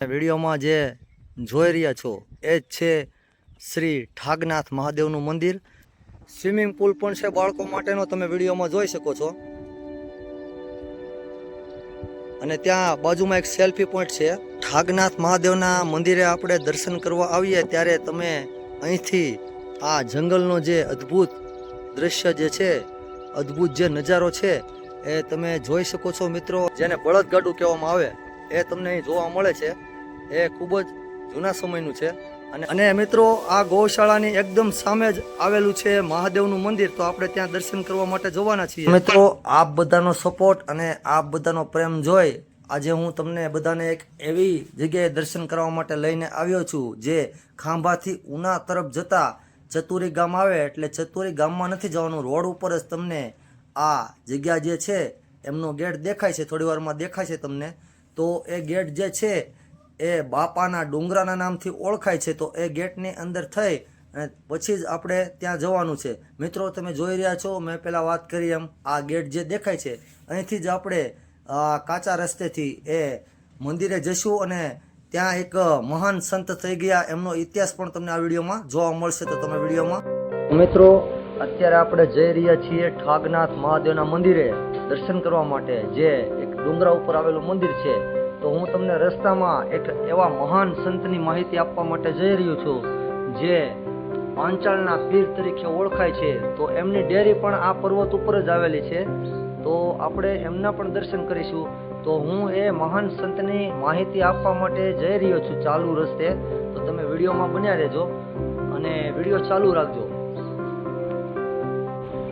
વિડીયોમાં જે જોઈ રહ્યા છો એ જ છે શ્રી ઠાગનાથ મહાદેવનું મંદિર. સ્વિમિંગ પુલ પણ છે બાળકો માટેનો, તમે વિડીયોમાં જોઈ શકો છો. અને ત્યાં બાજુમાં એક સેલ્ફી પોઈન્ટ છે. ઠાગનાથ મહાદેવના મંદિરે આપણે દર્શન કરવા આવીએ ત્યારે તમે અહીંથી આ જંગલનો જે અદ્ભુત દ્રશ્ય જે છે, અદ્ભુત જે નજારો છે એ તમે જોઈ શકો છો મિત્રો. જેને બળદગાડું કહેવામાં આવે એ તમને અહીં જોવા મળે છે. એ ખૂબ જ જૂના સમયનું છે. અને મિત્રો આ ગૌશાળાની એકદમ સામે જ આવેલું છે મહાદેવનું મંદિર. તો આપણે ત્યાં દર્શન કરવા માટે જવાના છીએ. મિત્રો આપ બધાનો સપોર્ટ અને આપ બધાનો પ્રેમ જોઈ આજે હું તમને બધાને એક એવી જગ્યાએ દર્શન કરવા માટે લઈને આવ્યો છું જે ખાંભાથી ઉના તરફ જતા ચતુરી ગામ આવે એટલે ચતુરી ગામમાં નથી જવાનું, રોડ ઉપર જ તમને આ જગ્યા જે છે એમનો ગેટ દેખાય છે, થોડી વારમાં દેખાય છે તમને. તો એ ગેટ જે છે એ બાપાના ડુંગરાના નામથી ઓળખાય છે. તો એ ગેટની અંદર થઈ અને પછી જ આપણે ત્યાં જવાનું છે. મિત્રો તમે જોઈ રહ્યા છો, મેં પહેલાં વાત કરી એમ આ ગેટ જે દેખાય છે અહીંથી જ આપણે કાચા રસ્તેથી એ મંદિરે જઈશું અને ત્યાં એક મહાન સંત થઈ ગયા એમનો ઇતિહાસ પણ તમને આ વિડીયોમાં જોવા મળશે. તો તમે વિડીયોમાં મિત્રો અત્યારે આપણે જઈ રહ્યા છીએ ઠાગનાથ મહાદેવના મંદિરે દર્શન કરવા માટે, જે એક ડુંગરા ઉપર આવેલું મંદિર છે. તો હું તમને રસ્તામાં એક એવા મહાન સંતની માહિતી આપવા માટે જઈ રહ્યો છું જે પાંચાળના પીર તરીકે ઓળખાય છે. તો એમની ડેરી પણ આ પર્વત ઉપર જ આવેલી છે. તો આપણે એમના પણ દર્શન કરીશું. તો હું એ મહાન સંતની માહિતી આપવા માટે જઈ રહ્યો છું ચાલુ રસ્તે. તો તમે વિડીયોમાં બન્યા રહેજો અને વિડીયો ચાલુ રાખજો.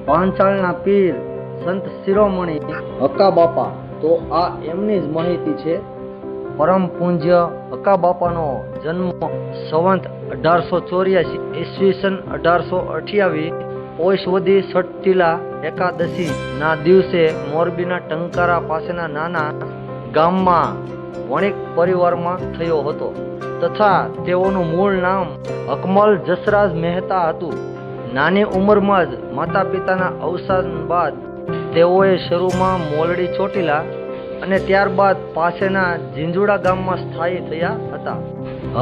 પાંચાળના પીર સંત શિરોમણી હક્કા બાપા, તો આ એમની જ માહિતી છે. પરમ પૂજ્ય હક્કા બાપાનો જન્મ સંવંત 1884 ઈસવીસન 1828 પોષવદી સટતીલા એકાદશી ના દિવસે મોરબીના ટંકારા પાસેના નાના ગામમાં વણિક પરિવારમાં થયો હતો તથા તેઓનું મૂળ નામ અકમલ જસરાજ મહેતા હતું. નાની ઉંમરમાં જ માતા પિતાના અવસાન બાદ તેઓએ શરૂમાં મોલડી ચોટીલા અને ત્યારબાદ પાસેના ઝીંઝુડા ગામમાં સ્થાયી થયા હતા.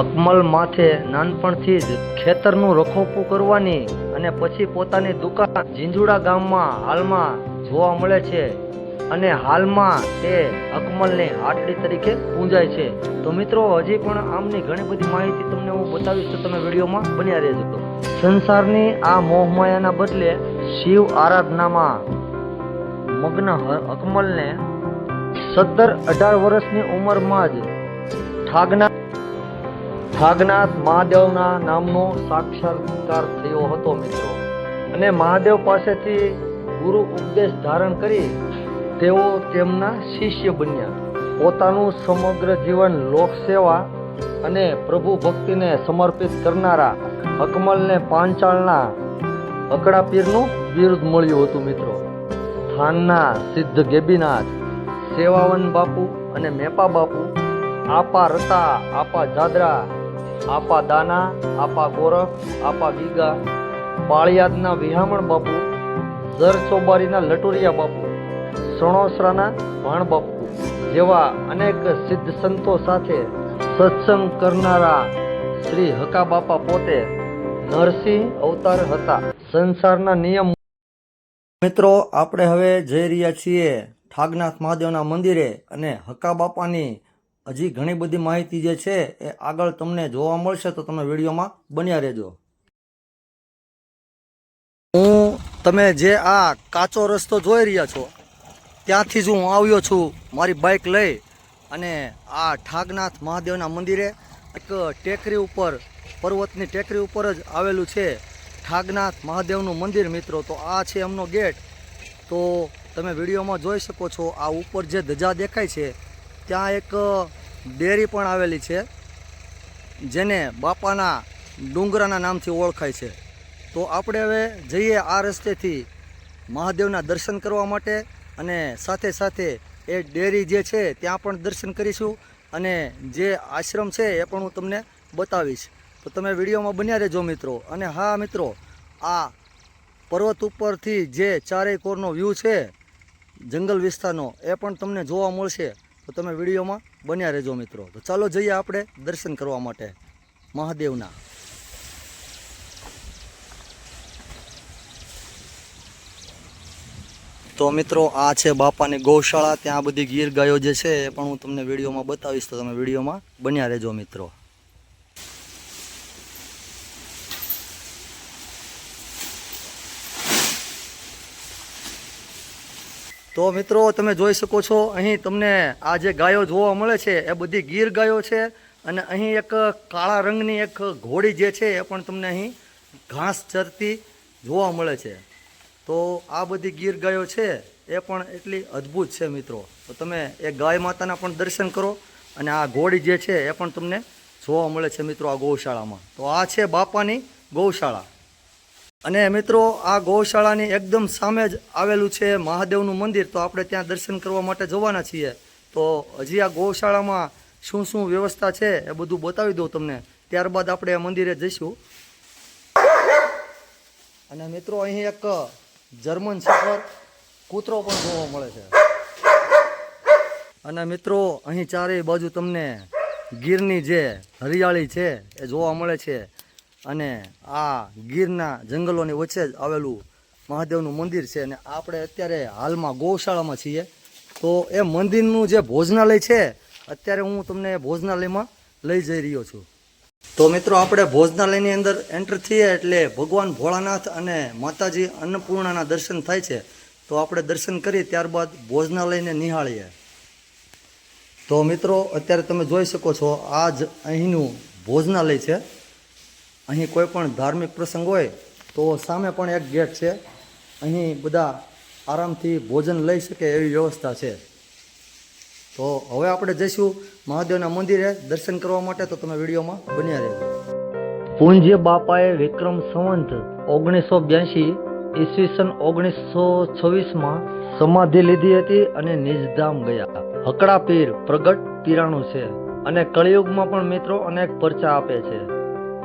અકમલ માથે નાનપણથી જ ખેતરનું રખોપું કરવાની અને પછી પોતાની દુકાન ઝીંઝુડા ગામમાં હાલમાં જોવા મળે છે અને હાલમાં તે અકમલની હાટડી તરીકે પૂજાય છે. તો મિત્રો હજી પણ આમની ઘણી બધી માહિતી તમને હું બતાવીશ, તો તમે વિડીયોમાં બન્યા રહેજો. સંસારની આ મોહમાયાના બદલે શિવ આરાધનામાં મગ્ન અકમલને 17-18 વર્ષની ઉંમરમાં જ ઠાગનાથ મહાદેવના નામનો સાક્ષાત્કાર થયો હતો મિત્રો. અને મહાદેવ પાસેથી ગુરુ ઉપદેશ ધારણ કરી તેઓ તેમના શિષ્ય બન્યા. પોતાનું સમગ્ર જીવન લોકસેવા અને પ્રભુ ભક્તિને સમર્પિત કરનારા અકમલને પાંચાળના હકડા પીરનું બિરુદ મળ્યું હતું મિત્રો. થાનના સિદ્ધ ગેબીનાથ, સેવાવન બાપુ અને મેપા બાપુ, આપા રતા, આપા જાદરા, આપા દાના, આપા ગોરખ, આપા ગીગા, પાળિયાદના વિહામણ બાપુ, ઝર ચોબારીના લટુરિયા બાપુ, સણોસરાના ભાણ બાપુ જેવા અનેક સિદ્ધ સંતો સાથે સત્સંગ કરનારા શ્રી હક્કા બાપા પોતે નરસિંહ અવતાર હતા. સંસારના નિયમ મિત્રો આપણે હવે જઈ રહ્યા છીએ ઠાગનાથ મહાદેવના મંદિરે અને હક્કા બાપાની હજી ઘણી બધી માહિતી જે છે એ આગળ તમને જોવા મળશે. તો તમે વિડીયોમાં બન્યા રહેજો. તમે જે આ કાચો રસ્તો જોઈ રહ્યા છો ત્યાંથી જ હું આવ્યો છું મારી બાઇક લઈ અને આ ઠાગનાથ મહાદેવના મંદિરે એક ટેકરી ઉપર, પર્વતની ટેકરી ઉપર જ આવેલું છે ઠાગનાથ મહાદેવનું મંદિર મિત્રો. તો આ છે એમનો ગેટ. તો તમે વિડીયોમાં જોઈ શકો છો આ ઉપર જે ધજા દેખાય છે ત્યાં એક ડેરી પણ આવેલી છે જેને બાપાના ડુંગરાના નામથી ઓળખાય છે. તો આપણે હવે જઈએ આ રસ્તેથી મહાદેવના દર્શન કરવા માટે અને સાથે સાથે એ ડેરી જે છે ત્યાં પણ દર્શન કરીશું અને જે આશ્રમ છે એ પણ હું તમને બતાવીશ. તો તમે વિડીયોમાં બન્યા રહેજો મિત્રો. અને હા મિત્રો, આ પર્વત ઉપરથી જે ચારેય કોરનો વ્યૂ છે જંગલ વિસ્તારનો એ પણ તમને જોવા મળશે. તો તમે વિડીયોમાં બન્યા રહેજો મિત્રો. તો ચાલો જઈએ આપણે દર્શન કરવા માટે મહાદેવના. તો મિત્રો આ છે બાપાની ગૌશાળા. ત્યાં બધી ગીર ગાયો જે છે એ પણ હું તમને વિડીયોમાં બતાવીશ, તો તમે વિડીયોમાં બન્યા રહેજો મિત્રો. તો મિત્રો તમે જોઈ શકો છો અહીં તમને આ જે ગાયો જોવા મળે છે એ બધી ગીર ગાયો છે. અને અહીં એક કાળા રંગની એક ઘોડી જે છે એ પણ તમને અહીં ઘાસ ચરતી જોવા મળે છે. તો આ બધી ગીર ગાયો છે એ પણ એટલી અદ્ભુત છે મિત્રો. તો તમે એ ગાય માતાના પણ દર્શન કરો અને આ ઘોડી જે છે એ પણ તમને જોવા મળે છે મિત્રો આ ગૌશાળામાં. તો આ છે બાપાની ગૌશાળા. અને મિત્રો આ ગૌશાળાની એકદમ સામે જ આવેલું છે મહાદેવનું મંદિર. તો આપણે ત્યાં દર્શન કરવા માટે જવાના છીએ. તો હજી આ ગૌશાળામાં શું શું વ્યવસ્થા છે એ બધું બતાવી દઉં તમને, ત્યારબાદ આપણે આ મંદિરે જઈશું. અને મિત્રો અહીં એક જર્મન શેફર્ડ કૂતરો પણ જોવા મળે છે. અને મિત્રો અહીં ચારેય બાજુ તમને ગીરની જે હરિયાળી છે એ જોવા મળે છે. અને આ ગીરના જંગલોની વચ્ચે જ આવેલું મહાદેવનું મંદિર છે. અને આપણે અત્યારે હાલમાં ગૌશાળામાં છીએ. તો એ મંદિરનું જે ભોજનાલય છે અત્યારે હું તમને ભોજનાલયમાં લઈ જઈ રહ્યો છું. તો મિત્રો આપણે ભોજનાલયની અંદર એન્ટર થઈએ એટલે ભગવાન ભોળાનાથ અને માતાજી અન્નપૂર્ણાના દર્શન થાય છે. તો આપણે દર્શન કરી ત્યારબાદ ભોજનાલયને નિહાળીએ. તો મિત્રો અત્યારે તમે જોઈ શકો છો આ જ અહીંનું ભોજનાલય છે. અહીં કોઈ પણ ધાર્મિક પ્રસંગ હોય તો સામે પણ એક ગેટ છે. અહીં બધા આરામથી ભોજન લઈ શકે એવી વ્યવસ્થા છે. તો હવે આપણે જઈશું મહાદેવના મંદિરે દર્શન કરવા માટે. તો તમે વિડીયોમાં બન્યા રહેજો. પૂજ્ય બાપાએ વિક્રમ સંવંત 1982 ઈસવીસન 1926માં સમાધિ લીધી હતી અને નિજધામ ગયા. હકડા પીર પ્રગટ પીરાણું છે અને કળિયુગમાં પણ મિત્રો અનેક પરચા આપે છે.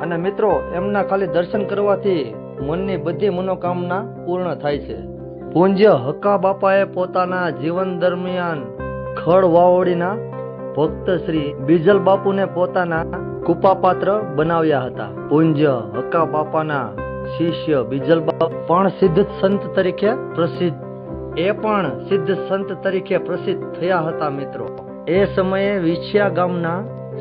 અને મિત્રો એમના ખાલી દર્શન કરવાથી મનની બધી મનોકામના પૂર્ણ થાય છે. પૂજ્ય હક્કા બાપાએ પોતાના જીવન દરમિયાન ખડ વાવડીના ભક્ત શ્રી બીજલ બાપુને પોતાના કૃપાપાત્ર બનાવ્યા હતા. પૂજ્ય હક્કા બાપાના શિષ્ય બીજલ બાપુ પણ સિદ્ધ સંત તરીકે પ્રસિદ્ધ થયા હતા મિત્રો. એ સમયે વિછિયા ગામના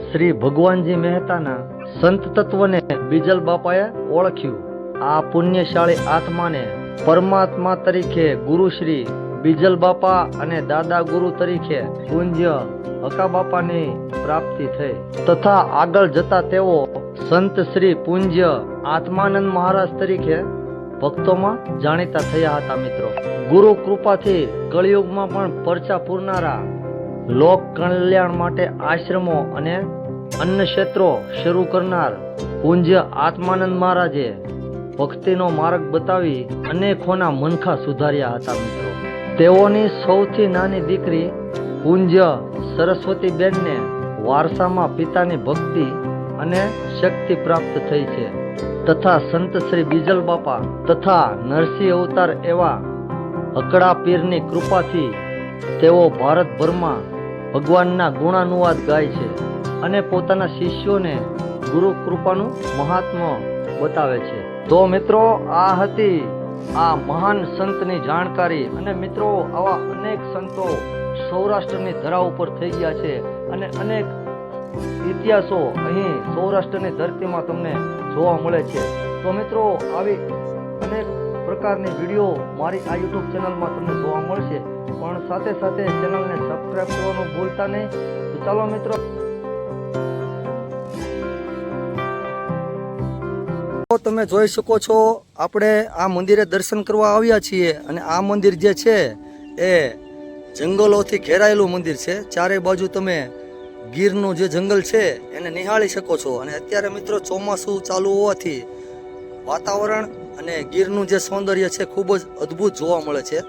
શ્રી ભગવાનજી મહેતાના સંત તત્વને બીજલ બાપાએ ઓળખ્યું. આ પુણ્યશાળી આત્માને પરમાત્મા તરીકે ગુરુ શ્રી બીજલ બાપા અને દાદા ગુરુ તરીકે પૂજ્ય હક્કા બાપાની પ્રાપ્તિ થઈ તથા આગળ જતા તેઓ સંત શ્રી પૂજ્ય આત્માનંદ મહારાજ તરીકે ભક્તોમાં જાણીતા થયા હતા મિત્રો. ગુરુ કૃપાથી કળિયુગમાં પણ પરચા પૂરનારા લોક કલ્યાણ માટે આશ્રમો અને અન્ય ક્ષેત્રો શરૂ કરનાર પૂજ્ય આત્માનંદ મહારાજે ભક્તિનો માર્ગ બતાવી અનેકોના મનખા સુધાર્યા હતા મિત્રો. તેઓની સૌથી નાની દીકરી પૂજ્ય સરસ્વતી બેનને વારસામાં પિતાની ભક્તિ અને શક્તિ પ્રાપ્ત થઈ છે. તથા સંત શ્રી બીજલ બાપા તથા નરસિંહ અવતાર એવા હકડા પીરની કૃપાથી તેઓ ભારતભરમાં ભગવાનના ગુણાનુવાદ ગાય છે અને પોતાના શિષ્યોને ગુરુ કૃપાનું મહાત્મ્ય બતાવે છે. તો મિત્રો આ હતી આ મહાન સંતની જાણકારી. અને મિત્રો આવા અનેક સંતો સૌરાષ્ટ્રની ધરા ઉપર થઈ ગયા છે અને અનેક ઇતિહાસો અહીં સૌરાષ્ટ્રની ધરતીમાં તમને જોવા મળે છે. તો મિત્રો આવી અનેક પ્રકારની વિડીયો મારી આ યુટ્યુબ ચેનલમાં તમને જોવા મળશે. પણ સાથે સાથે ચેનલને સબસ્ક્રાઇબ કરવાનું ભૂલતા નહીં. તો ચાલો મિત્રો, તમે જોઈ શકો છો આપણે આ મંદિરે દર્શન કરવા આવ્યા છીએ. અને આ મંદિર જે છે એ જંગલોથી ઘેરાયેલું મંદિર છે. ચારે બાજુ તમે ગીરનું જે જંગલ છે એને નિહાળી શકો છો. અને અત્યારે મિત્રો ચોમાસું ચાલુ હોવાથી વાતાવરણ અને ગીરનું જે સૌંદર્ય છે ખૂબ જ અદ્ભુત જોવા મળે છે.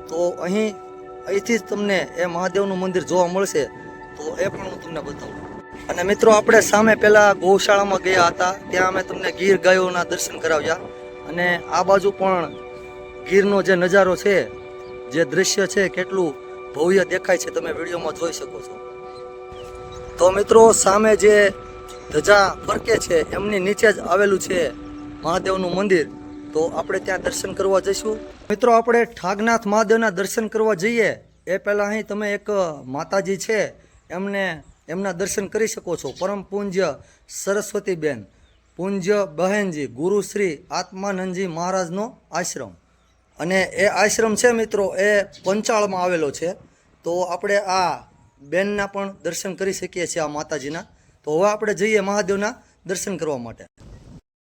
તો અહીંથી જ તમને એ મહાદેવનું મંદિર જોવા મળશે. તો એ પણ હું તમને બતાવું. અને મિત્રો આપણે સામે પહેલા ગૌશાળામાં ગયા હતા, ત્યાં અમે તમને ગીર ગાયોના દર્શન કરાવ્યા. અને આ બાજુ પણ ગીરનો જે નજારો છે, જે દ્રશ્ય છે કેટલું ભવ્ય દેખાય છે, તમે વિડીયોમાં જોઈ શકો છો. તો મિત્રો સામે જે ધજા ફરકે છે એમની નીચે જ આવેલું છે મહાદેવનું મંદિર. તો આપણે ત્યાં દર્શન કરવા જઈશું. મિત્રો આપણે ઠાગનાથ મહાદેવના દર્શન કરવા જઈએ એ પહેલાં અહીં તમે એક માતાજી છે એમના દર્શન કરી શકો છો. પરમ પૂજ્ય સરસ્વતીબેન પૂજ્ય બહેનજી ગુરુ શ્રી આત્માનંદજી મહારાજનો આશ્રમ, અને એ આશ્રમ છે મિત્રો એ પંચાળમાં આવેલો છે. તો આપણે આ બેનના પણ દર્શન કરી શકીએ છીએ, આ માતાજીના. તો હવે આપણે જઈએ મહાદેવના દર્શન કરવા માટે.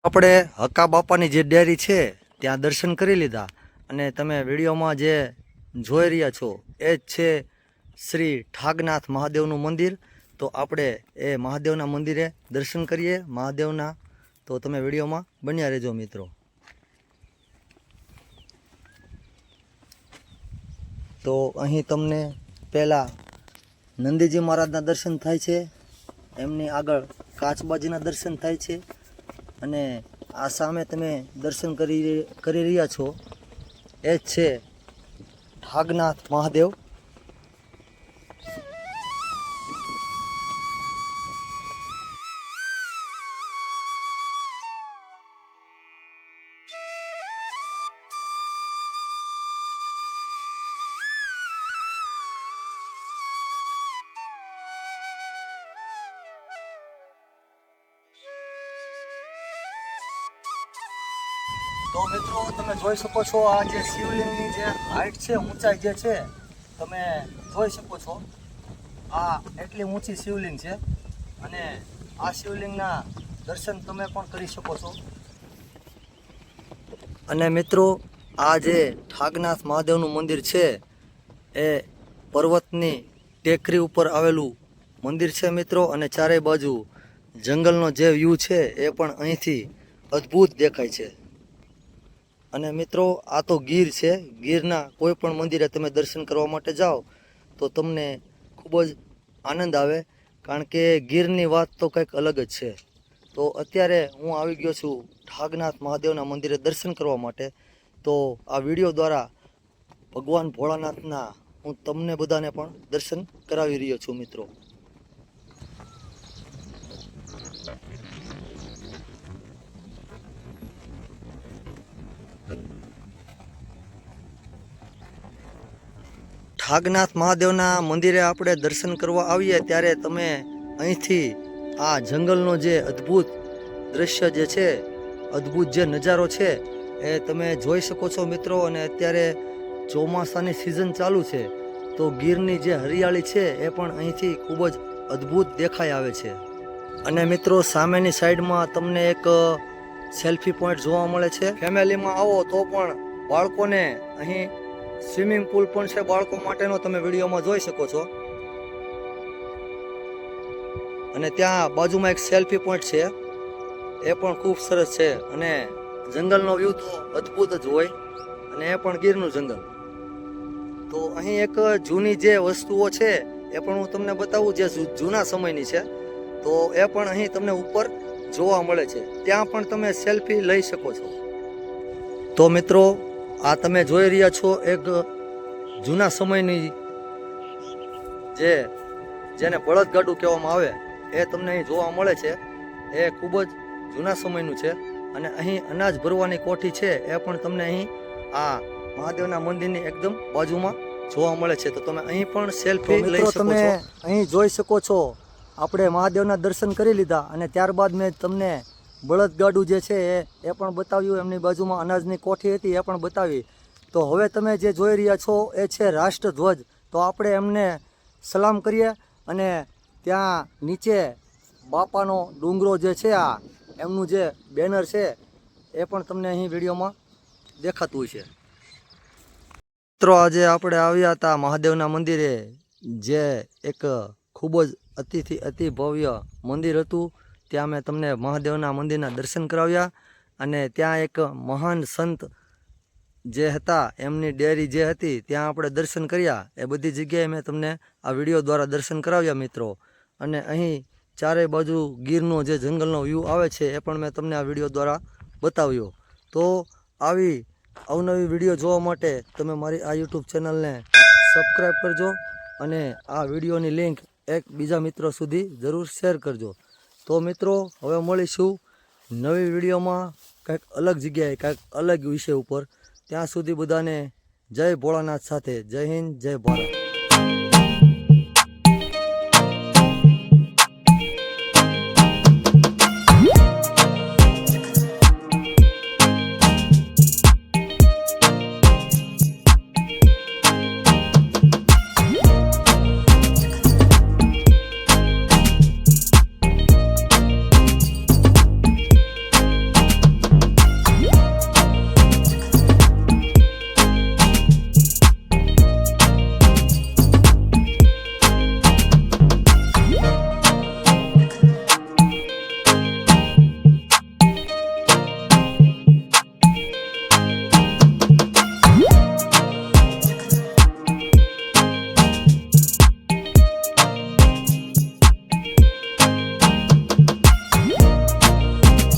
આપણે હકા બાપાની જે ડેરી છે ત્યાં દર્શન કરી લીધા, અને તમે વિડીયોમાં જે જોઈ રહ્યા છો એ જ છે શ્રી ઠાગનાથ મહાદેવનું મંદિર. તો આપણે એ મહાદેવના મંદિરે દર્શન કરીએ મહાદેવના. તો તમે વિડીયોમાં બન્યા રહેજો મિત્રો. તો અહીં તમને પહેલાં નંદીજી મહારાજના દર્શન થાય છે, એમની આગળ કાચબાજીના દર્શન થાય છે, અને આ સામે તમે દર્શન કરી રહ્યા છો એ જ છે ઠાગનાથ મહાદેવ. તો મિત્રો તમે જોઈ શકો છો આ જે શિવલિંગની જે હાઈટ છે, ઊંચાઈ જે છે તમે જોઈ શકો છો. આ એટલી ઊંચી શિવલિંગ છે, અને આ શિવલિંગના દર્શન તમે પણ કરી શકો છો. અને મિત્રો આ જે ઠાગનાથ મહાદેવનું મંદિર છે એ પર્વતની ટેકરી ઉપર આવેલું મંદિર છે મિત્રો, અને ચારે બાજુ જંગલનો જે વ્યૂ છે એ પણ અહીંથી અદ્ભુત દેખાય છે. અને મિત્રો આ તો ગીર છે. ગીરના કોઈ પણ મંદિરે તમે દર્શન કરવા માટે જાઓ તો તમને ખૂબ જ આનંદ આવે, કારણ કે ગીરની વાત તો કંઈક અલગ જ છે. તો અત્યારે હું આવી ગયો છું ઠાગનાથ મહાદેવના મંદિરે દર્શન કરવા માટે. તો આ વિડીયો દ્વારા ભગવાન ભોળાનાથના હું તમને બધાને પણ દર્શન કરાવી રહ્યો છું મિત્રો. ઠાગનાથ મહાદેવના મંદિરે આપણે દર્શન કરવા આવીએ ત્યારે તમે અહીંથી આ જંગલનો જે અદ્ભુત દૃશ્ય જે છે, અદ્ભુત જે નજારો છે એ તમે જોઈ શકો છો મિત્રો. અને અત્યારે ચોમાસાની સિઝન ચાલુ છે, તો ગીરની જે હરિયાળી છે એ પણ અહીંથી ખૂબ જ અદ્ભુત દેખાઈ આવે છે. અને મિત્રો સામેની સાઈડમાં તમને એક સેલ્ફી પોઈન્ટ જોવા મળે છે. ફેમિલીમાં આવો તો પણ બાળકોને અહીં સ્વિમિંગ પુલ પણ છે બાળકો માટેનો, તમે વિડીયોમાં જોઈ શકો છો. અને ત્યાં બાજુમાં એક સેલ્ફી પોઈન્ટ છે, એ પણ ખૂબ સરસ છે. અને જંગલનો વ્યૂ તો અદ્ભુત જ હોય, અને એ પણ ગીરનું જંગલ. તો અહીં એક જૂની જે વસ્તુઓ છે એ પણ હું તમને બતાવું, જે જૂના સમયની છે. તો એ પણ અહીં તમને ઉપર જોવા મળે છે, ત્યાં પણ તમે સેલ્ફી લઈ શકો છો. તો મિત્રો આ તમે જોઈ રહ્યા છો એક જૂના સમયની જેને બળદગાડું કહેવામાં આવે એ તમને અહીં જોવા મળે છે. એ ખૂબ જ જૂના સમયનું છે. અને અહીં અનાજ ભરવાની કોઠી છે એ પણ તમને અહીં આ મહાદેવના મંદિરની એકદમ બાજુમાં જોવા મળે છે. તો તમે અહીં પણ સેલ્ફી લઈ શકો છો. અહીં જોઈ શકો છો આપણે મહાદેવના દર્શન કરી લીધા, અને ત્યારબાદ મેં તમને બળદગાડું જે છે એ પણ બતાવ્યું, એમની બાજુમાં અનાજની કોઠી હતી એ પણ બતાવી. તો હવે તમે જે જોઈ રહ્યા છો એ છે રાષ્ટ્રધ્વજ. તો આપણે એમને સલામ કરીએ, અને ત્યાં નીચે બાપાનો ડુંગરો જે છે, આ એમનું જે બેનર છે એ પણ તમને અહીં વિડીયોમાં દેખાતું હોય છે. મિત્રો આજે આપણે આવ્યા હતા મહાદેવના મંદિરે, જે એક ખૂબ જ અતિ ભવ્ય મંદિર હતું. ત્યાં મેં તમને મહાદેવના મંદિરના દર્શન કરાવ્યા, અને ત્યાં એક મહાન સંત જે હતા એમની ડેરી જે હતી ત્યાં આપણે દર્શન કર્યા. એ બધી જગ્યાએ મેં તમને આ વિડીયો દ્વારા દર્શન કરાવ્યા મિત્રો. અને અહીં ચારે બાજુ ગીરનો જે જંગલનો વ્યૂ આવે છે એ પણ મેં તમને આ વિડીયો દ્વારા બતાવ્યો. તો આવી અવનવી વિડીયો જોવા માટે તમે મારી આ યુટ્યુબ ચેનલને સબસ્ક્રાઈબ કરજો અને આ વિડીયોની લિંક એક બીજા મિત્રો સુધી જરૂર શેર કરજો. તો મિત્રો હવે મળીશું નવી વિડીયોમાં કંઈક અલગ જગ્યાએ કંઈક અલગ વિષય ઉપર. ત્યાં સુધી બધાને જય ભોળાનાથ સાથે જય હિન્દ જય ભારત.